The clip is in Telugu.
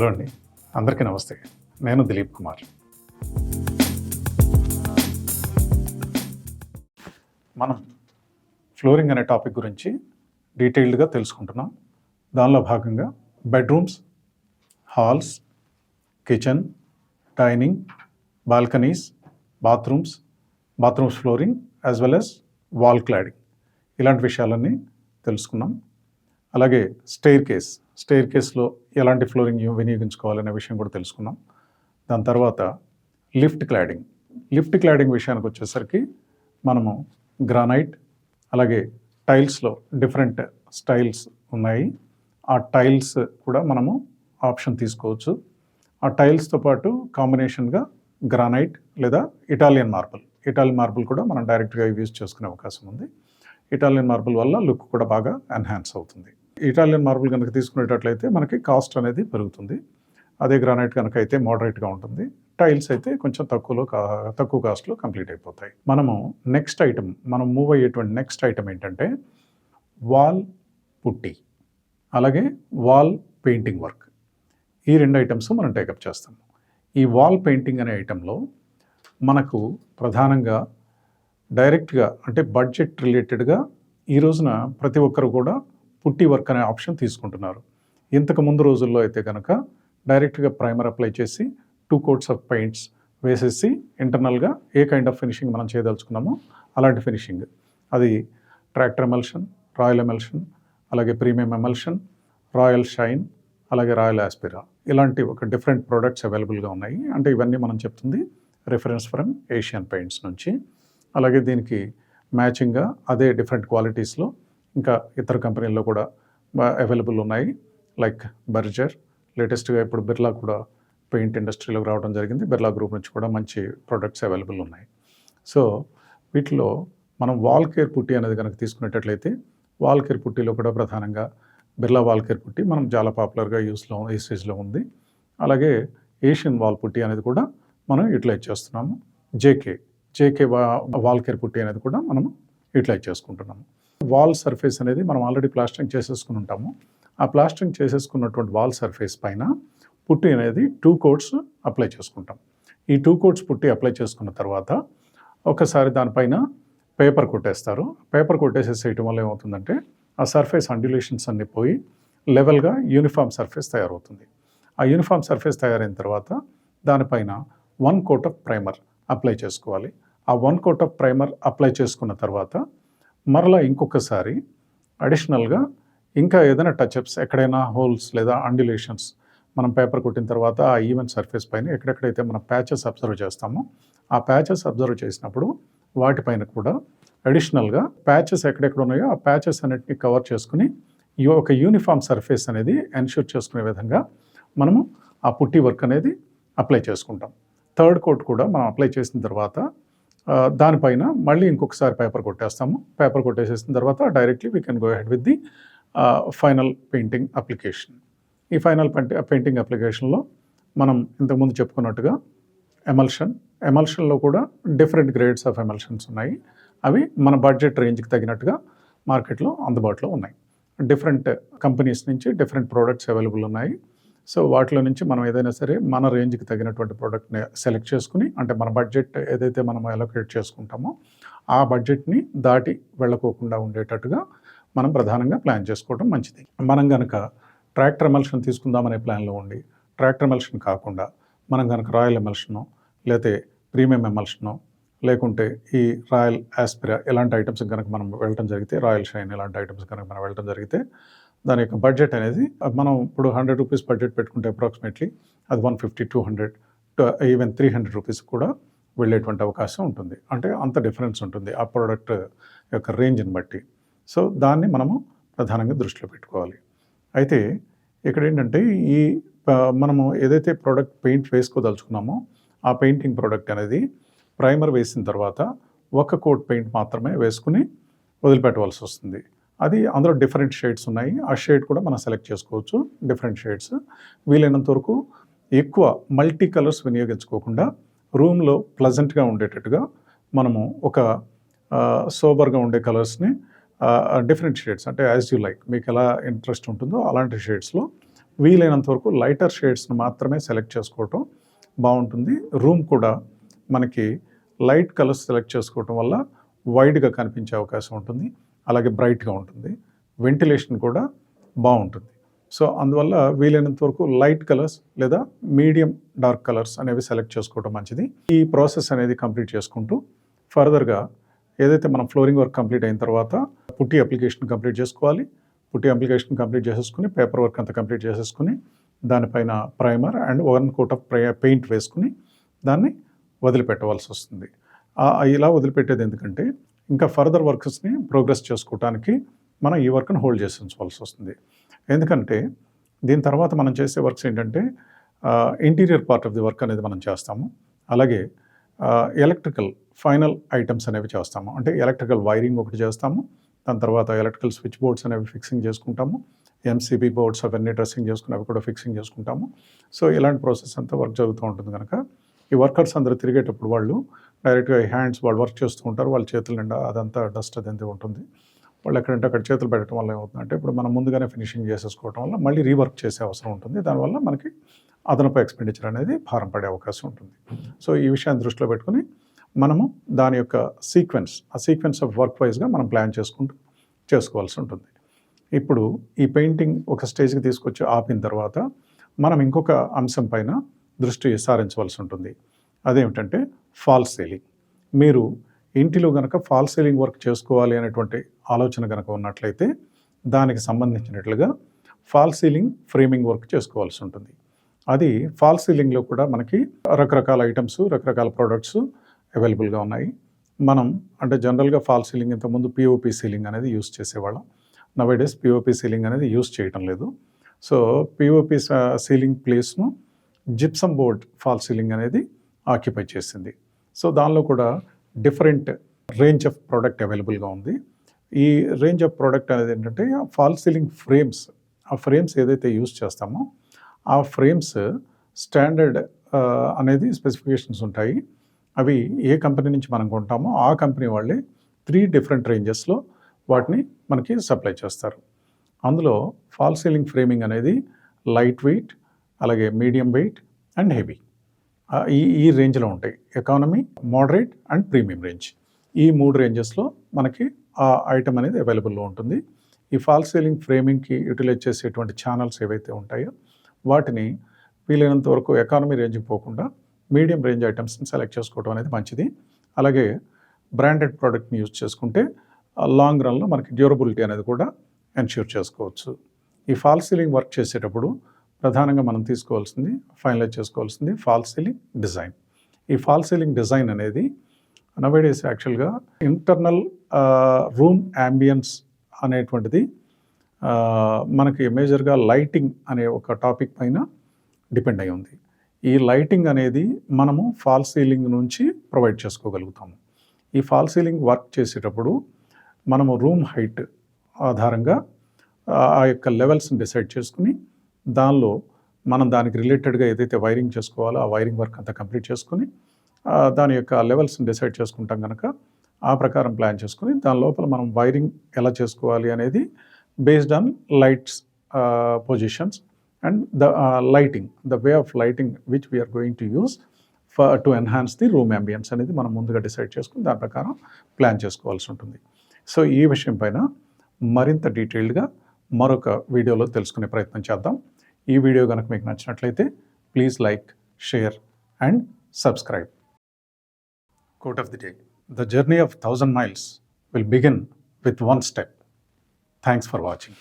హలో అండి, అందరికీ నమస్తే. నేను దిలీప్ కుమార్. మనం ఫ్లోరింగ్ అనే టాపిక్ గురించి డీటెయిల్డ్గా తెలుసుకుంటున్నాం. దానిలో భాగంగా bedrooms, halls, kitchen, dining, balconies, bathrooms flooring as well as wall cladding ఇలాంటి విషయాలన్నీ తెలుసుకున్నాం. అలాగే స్టెయిర్ కేస్లో ఎలాంటి ఫ్లోరింగ్ వినియోగించుకోవాలనే విషయం కూడా తెలుసుకున్నాం. దాని తర్వాత లిఫ్ట్ క్లాడింగ్ విషయానికి వచ్చేసరికి మనము గ్రానైట్, అలాగే టైల్స్లో డిఫరెంట్ స్టైల్స్ ఉన్నాయి. ఆ టైల్స్ కూడా మనము ఆప్షన్ తీసుకోవచ్చు. ఆ టైల్స్తో పాటు కాంబినేషన్గా గ్రానైట్ లేదా ఇటాలియన్ మార్బుల్ కూడా మనం డైరెక్ట్గా యూజ్ చేసుకునే అవకాశం ఉంది. ఇటాలియన్ మార్బుల్ వల్ల లుక్ కూడా బాగా ఎన్హాన్స్ అవుతుంది. ఇటాలియన్ మార్బుల్ కనుక తీసుకునేటట్లయితే మనకి కాస్ట్ అనేది పెరుగుతుంది. అదే గ్రానైట్ కనుక అయితే మోడరేట్గా ఉంటుంది. టైల్స్ అయితే కొంచెం తక్కువ కాస్ట్లో కంప్లీట్ అయిపోతాయి. మనం మూవ్ అయ్యేటువంటి నెక్స్ట్ ఐటమ్ ఏంటంటే వాల్ పుట్టి, అలాగే వాల్ పెయింటింగ్ వర్క్. ఈ రెండు ఐటమ్స్ మనం టేకప్ చేస్తాము. ఈ వాల్ పెయింటింగ్ అనే ఐటెంలో మనకు ప్రధానంగా డైరెక్ట్గా అంటే బడ్జెట్ రిలేటెడ్గా ఈ రోజున ప్రతి ఒక్కరు కూడా పుట్టి వర్క్ అనే ఆప్షన్ తీసుకుంటున్నారు. ఇంతకు ముందు రోజుల్లో అయితే కనుక డైరెక్ట్గా ప్రైమర్ అప్లై చేసి 2 coats ఆఫ్ పెయింట్స్ వేసేసి ఇంటర్నల్గా ఏ కైండ్ ఆఫ్ ఫినిషింగ్ మనం చేయదలుచుకున్నామో అలాంటి ఫినిషింగ్, అది ట్రాక్టర్ ఎమల్షన్, రాయల్ ఎమల్షన్, అలాగే ప్రీమియం ఎమల్షన్, రాయల్ షైన్, అలాగే రాయల్ ఆస్పిరా, ఇలాంటి ఒక డిఫరెంట్ ప్రోడక్ట్స్ అవైలబుల్గా ఉన్నాయి. అంటే ఇవన్నీ మనం చెప్తుంది రిఫరెన్స్ ఫ్రమ్ ఏషియన్ పెయింట్స్ నుంచి. అలాగే దీనికి మ్యాచింగ్గా అదే డిఫరెంట్ క్వాలిటీస్లో ఇంకా ఇతర కంపెనీల్లో కూడా అవైలబుల్ ఉన్నాయి. లైక్ బర్జర్, లేటెస్ట్గా ఇప్పుడు బిర్లా కూడా పెయింట్ ఇండస్ట్రీలోకి రావడం జరిగింది. బిర్లా గ్రూప్ నుంచి కూడా మంచి ప్రోడక్ట్స్ అవైలబుల్ ఉన్నాయి. సో వీటిలో మనం వాల్ కేర్ పుట్టి అనేది కనుక తీసుకునేటట్లయితే వాల్ కేర్ పుట్టిలో కూడా ప్రధానంగా బిర్లా వాల్ కేర్ పుట్టి మనం చాలా పాపులర్గా యూసేజ్లో ఉంది. అలాగే ఏషియన్ వాల్ పుట్టి అనేది కూడా మనం యూటిలైజ్ చేస్తున్నాము. జేకే వాల్ కేర్ పుట్టి అనేది కూడా మనం యూటిలైజ్ చేసుకుంటున్నాము. వాల్ సర్ఫేస్ అనేది మనం ఆల్రెడీ ప్లాస్టరింగ్ చేసేసుకుని ఉంటాము. ఆ ప్లాస్టరింగ్ చేసేసుకున్నటువంటి వాల్ సర్ఫేస్ పైన పుట్టి అనేది 2 coats అప్లై చేసుకుంటాం. ఈ 2 coats పుట్టి అప్లై చేసుకున్న తర్వాత ఒకసారి దానిపైన పేపర్ కొట్టేస్తారు. పేపర్ కొట్టేసేసేయటం వల్ల ఏమవుతుందంటే ఆ సర్ఫేస్ అండ్యులేషన్స్ అన్నీ పోయి లెవెల్గా యూనిఫామ్ సర్ఫేస్ తయారవుతుంది. ఆ యూనిఫామ్ సర్ఫేస్ తయారైన తర్వాత దానిపైన 1 coat ఆఫ్ ప్రైమర్ అప్లై చేసుకోవాలి. ఆ 1 coat ఆఫ్ ప్రైమర్ అప్లై చేసుకున్న తర్వాత మరలా ఇంకొకసారి అడిషనల్గా ఇంకా ఏదైనా టచ్అప్స్, ఎక్కడైనా హోల్స్ లేదా అండ్యులేషన్స్ మనం పేపర్ కొట్టిన తర్వాత ఆ ఈవెన్ సర్ఫేస్ పైన ఎక్కడెక్కడైతే మనం ప్యాచెస్ అబ్జర్వ్ చేస్తామో ఆ ప్యాచెస్ అబ్జర్వ్ చేసినప్పుడు వాటిపైన కూడా అడిషనల్గా ప్యాచెస్ ఎక్కడెక్కడ ఉన్నాయో ఆ ప్యాచెస్ అన్నిటిని కవర్ చేసుకుని ఒక యూనిఫామ్ సర్ఫేస్ అనేది ఎన్ష్యూర్ చేసుకునే విధంగా మనము ఆ పుట్టి వర్క్ అనేది అప్లై చేసుకుంటాం. 3rd coat కూడా మనం అప్లై చేసిన తర్వాత దానిపైన మళ్ళీ ఇంకొకసారి పేపర్ కొట్టేస్తాము. పేపర్ కొట్టేసేసిన తర్వాత directly we can go ahead with the final painting application. ఈ ఫైనల్ పెయింటింగ్ అప్లికేషన్లో మనం ఇంతకుముందు చెప్పుకున్నట్టుగా ఎమల్షన్లో కూడా డిఫరెంట్ గ్రేడ్స్ ఆఫ్ ఎమల్షన్స్ ఉన్నాయి. అవి మన బడ్జెట్ రేంజ్కి తగినట్టుగా మార్కెట్లో అందుబాటులో ఉన్నాయి. డిఫరెంట్ కంపెనీస్ నుంచి డిఫరెంట్ ప్రోడక్ట్స్ అవైలబుల్ ఉన్నాయి. సో వాటిలో నుంచి మనం ఏదైనా సరే మన రేంజ్కి తగినటువంటి ప్రోడక్ట్ని సెలెక్ట్ చేసుకుని, అంటే మన బడ్జెట్ ఏదైతే మనం అలొకేట్ చేసుకుంటామో ఆ బడ్జెట్ని దాటి వెళ్ళకోకుండా ఉండేటట్టుగా మనం ప్రధానంగా ప్లాన్ చేసుకోవడం మంచిది. మనం కనుక ట్రాక్టర్ ఎమల్షన్ తీసుకుందామనే ప్లాన్లో ఉండి ట్రాక్టర్ ఎమల్షన్ కాకుండా మనం కనుక రాయల్ ఎమల్షనో లేకపోతే ప్రీమియం ఎమల్షనో లేకుంటే ఈ రాయల్ ఆస్పిరా ఇలాంటి ఐటమ్స్ కనుక మనం వెళ్ళటం జరిగితే, రాయల్ షైన్ ఇలాంటి ఐటమ్స్ కనుక మనం వెళ్ళటం జరిగితే దాని యొక్క బడ్జెట్ అనేది మనం ఇప్పుడు 100 రూపీస్ బడ్జెట్ పెట్టుకుంటే అప్రాక్సిమేట్లీ అది 150, 200 ఈవెన్ 300 రూపీస్ కూడా వెళ్ళేటువంటి అవకాశం ఉంటుంది. అంటే అంత డిఫరెన్స్ ఉంటుంది ఆ ప్రోడక్ట్ యొక్క రేంజ్ని బట్టి. సో దాన్ని మనము ప్రధానంగా దృష్టిలో పెట్టుకోవాలి. అయితే ఇక్కడ ఏంటంటే మనము ఏదైతే ప్రోడక్ట్ పెయింట్ వేసుకోదలుచుకున్నామో ఆ పెయింటింగ్ ప్రోడక్ట్ అనేది ప్రైమర్ వేసిన తర్వాత 1 coat పెయింట్ మాత్రమే వేసుకుని వదిలిపెట్టవలసి వస్తుంది. అది అందులో డిఫరెంట్ షేడ్స్ ఉన్నాయి. ఆ షేడ్ కూడా మనం సెలెక్ట్ చేసుకోవచ్చు. డిఫరెంట్ షేడ్స్ వీలైనంత వరకు ఎక్కువ మల్టీ కలర్స్ వినియోగించుకోకుండా రూమ్లో ప్లజెంట్గా ఉండేటట్టుగా మనము ఒక సోబర్గా ఉండే కలర్స్ని డిఫరెంట్ షేడ్స్ అంటే యాజ్ యూ లైక్, మీకు ఎలా ఇంట్రెస్ట్ ఉంటుందో అలాంటి షేడ్స్లో వీలైనంత వరకు లైటర్ షేడ్స్ని మాత్రమే సెలెక్ట్ చేసుకోవటం బాగుంటుంది. రూమ్ కూడా మనకి లైట్ కలర్స్ సెలెక్ట్ చేసుకోవటం వల్ల వైడ్గా కనిపించే అవకాశం ఉంటుంది, అలాగే బ్రైట్గా ఉంటుంది. వెంటిలేషన్ కూడా బాగుంటుంది. సో అందువల్ల వీలైనంత వరకు లైట్ కలర్స్ లేదా మీడియం డార్క్ కలర్స్ అనేవి సెలెక్ట్ చేసుకోవడం మంచిది. ఈ ప్రాసెస్ అనేది కంప్లీట్ చేసుకుంటూ ఫర్దర్గా ఏదైతే మనం ఫ్లోరింగ్ వర్క్ కంప్లీట్ అయిన తర్వాత పుట్టి అప్లికేషన్ కంప్లీట్ చేసుకోవాలి. పుట్టి అప్లికేషన్ కంప్లీట్ చేసేసుకుని పేపర్ వర్క్ అంతా కంప్లీట్ చేసేసుకుని దానిపైన primer and 1 coat of paint వేసుకుని దాన్ని వదిలిపెట్టవలసి వస్తుంది. ఇలా వదిలిపెట్టేది ఎందుకంటే ఇంకా ఫర్దర్ వర్క్స్ని ప్రోగ్రెస్ చేసుకోవడానికి మనం ఈ వర్క్ని హోల్డ్ చేసి ఉంచవలసి వస్తుంది. ఎందుకంటే దీని తర్వాత మనం చేసే వర్క్స్ ఏంటంటే interior part of the work అనేది మనం చేస్తాము. అలాగే ఎలక్ట్రికల్ ఫైనల్ ఐటమ్స్ అనేవి చేస్తాము. అంటే ఎలక్ట్రికల్ వైరింగ్ ఒకటి చేస్తాము, దాని తర్వాత ఎలక్ట్రికల్ స్విచ్ బోర్డ్స్ అనేవి ఫిక్సింగ్ చేసుకుంటాము, ఎంసీబీ బోర్డ్స్ అవన్నీ డ్రెస్సింగ్ చేసుకుని అవి కూడా ఫిక్సింగ్ చేసుకుంటాము. సో ఇలాంటి ప్రాసెస్ అంతా వర్క్ జరుగుతూ ఉంటుంది కనుక ఈ వర్కర్స్ అందరూ తిరిగేటప్పుడు వాళ్ళు డైరెక్ట్గా హ్యాండ్స్ వాళ్ళు వర్క్ చేస్తూ ఉంటారు, వాళ్ళ చేతుల నిండా అదంతా డస్ట్ అదంతా ఉంటుంది. వాళ్ళు ఎక్కడంటే అక్కడ చేతులు పెట్టడం వల్ల ఏమవుతుందంటే ఇప్పుడు మనం ముందుగానే ఫినిషింగ్ చేసేసుకోవడం వల్ల మళ్ళీ రీవర్క్ చేసే అవసరం ఉంటుంది. దానివల్ల మనకి అదనపు ఎక్స్పెండిచర్ అనేది భారం పడే అవకాశం ఉంటుంది. సో ఈ విషయాన్ని దృష్టిలో పెట్టుకుని మనము దాని యొక్క సీక్వెన్స్ ఆఫ్ వర్క్ వైజ్గా మనం ప్లాన్ చేసుకోవాల్సి ఉంటుంది. ఇప్పుడు ఈ పెయింటింగ్ ఒక స్టేజ్కి తీసుకొచ్చి ఆపిన తర్వాత మనం ఇంకొక అంశం పైన దృష్టి సారించవలసి ఉంటుంది. అదేమిటంటే ఫాల్స్ సీలింగ్. మీరు ఇంటిలో కనుక ఫాల్స్ సీలింగ్ వర్క్ చేసుకోవాలి అనేటువంటి ఆలోచన కనుక ఉన్నట్లయితే దానికి సంబంధించినట్లుగా ఫాల్స్ సీలింగ్ ఫ్రేమింగ్ వర్క్ చేసుకోవాల్సి ఉంటుంది. అది ఫాల్స్ సీలింగ్లో కూడా మనకి రకరకాల ఐటమ్స్, రకరకాల ప్రోడక్ట్స్ అవైలబుల్గా ఉన్నాయి. మనం అంటే జనరల్గా ఫాల్స్ సీలింగ్ ఇంతకుముందు పిఓపి సీలింగ్ అనేది యూస్ చేసేవాళ్ళం. నవేడేస్ పిఓపి సీలింగ్ అనేది యూస్ చేయటం లేదు. సో పిఓపి సీలింగ్ ప్లేస్ను జిప్సమ్ బోర్డ్ ఫాల్స్ సీలింగ్ అనేది ఆక్యుపై చేసింది. సో దానిలో కూడా డిఫరెంట్ రేంజ్ ఆఫ్ ప్రోడక్ట్ అవైలబుల్గా ఉంది. ఈ రేంజ్ ఆఫ్ ప్రోడక్ట్ అనేది ఏంటంటే ఫాల్స్ సీలింగ్ ఫ్రేమ్స్, ఆ ఫ్రేమ్స్ ఏదైతే యూస్ చేస్తామో ఆ ఫ్రేమ్స్ స్టాండర్డ్ అనేది స్పెసిఫికేషన్స్ ఉంటాయి. అవి ఏ కంపెనీ నుంచి మనం కొంటామో ఆ కంపెనీ వాళ్ళే 3 డిఫరెంట్ రేంజెస్లో వాటిని మనకి సప్లై చేస్తారు. అందులో ఫాల్స్ సీలింగ్ ఫ్రేమింగ్ అనేది లైట్ వెయిట్, అలాగే మీడియం వెయిట్ అండ్ హెవీ, ఈ రేంజ్లో ఉంటాయి. Economy, moderate and premium range, ఈ 3 రేంజెస్లో మనకి ఆ ఐటమ్ అనేది అవైలబుల్లో ఉంటుంది. ఈ ఫాల్స్ సీలింగ్ ఫ్రేమింగ్కి యూటిలైజ్ చేసేటువంటి ఛానల్స్ ఏవైతే ఉంటాయో వాటిని వీలైనంత వరకు ఎకానమీ రేంజ్కి పోకుండా మీడియం రేంజ్ ఐటమ్స్ని సెలెక్ట్ చేసుకోవడం అనేది మంచిది. అలాగే బ్రాండెడ్ ప్రోడక్ట్ని యూజ్ చేసుకుంటే లాంగ్ రన్లో మనకి డ్యూరబిలిటీ అనేది కూడా ఎన్ష్యూర్ చేసుకోవచ్చు. ఈ ఫాల్స్ సీలింగ్ వర్క్ చేసేటప్పుడు ప్రధానంగా మనం ఫైనలైజ్ చేసుకోవాల్సింది ఫాల్స్ సీలింగ్ డిజైన్. ఈ ఫాల్స్ సీలింగ్ డిజైన్ అనేది నవేడేస్ యాక్చువల్గా ఇంటర్నల్ రూమ్ యాంబియన్స్ అనేటువంటిది మనకి మేజర్గా లైటింగ్ అనే ఒక టాపిక్ పైన డిపెండ్ అయి ఉంది. ఈ లైటింగ్ అనేది మనము ఫాల్స్ సీలింగ్ నుంచి ప్రొవైడ్ చేసుకోగలుగుతాము. ఈ ఫాల్స్ సీలింగ్ వర్క్ చేసేటప్పుడు మనము రూమ్ హైట్ ఆధారంగా ఆ యొక్క లెవెల్స్ని డిసైడ్ చేసుకుని దానిలో మనం దానికి రిలేటెడ్గా ఏదైతే వైరింగ్ చేసుకోవాలో ఆ వైరింగ్ వర్క్ అంతా కంప్లీట్ చేసుకుని దాని యొక్క లెవెల్స్ని డిసైడ్ చేసుకుంటాం కనుక ఆ ప్రకారం ప్లాన్ చేసుకుని దాని లోపల మనం వైరింగ్ ఎలా చేసుకోవాలి అనేది based on lights positions and the way of lighting which we are going to use to enhance the room ambience అనేది మనం ముందుగా డిసైడ్ చేసుకుని దాని ప్రకారం ప్లాన్ చేసుకోవాల్సి ఉంటుంది. సో ఈ విషయం పైన మరింత డీటెయిల్డ్గా మరొక వీడియోలో తెలుసుకునే ప్రయత్నం చేద్దాం. ఈ వీడియో కనుక మీకు నచ్చినట్లయితే please like, share and subscribe. Quote of the day: The journey of 1,000 miles will begin with one step. Thanks for watching.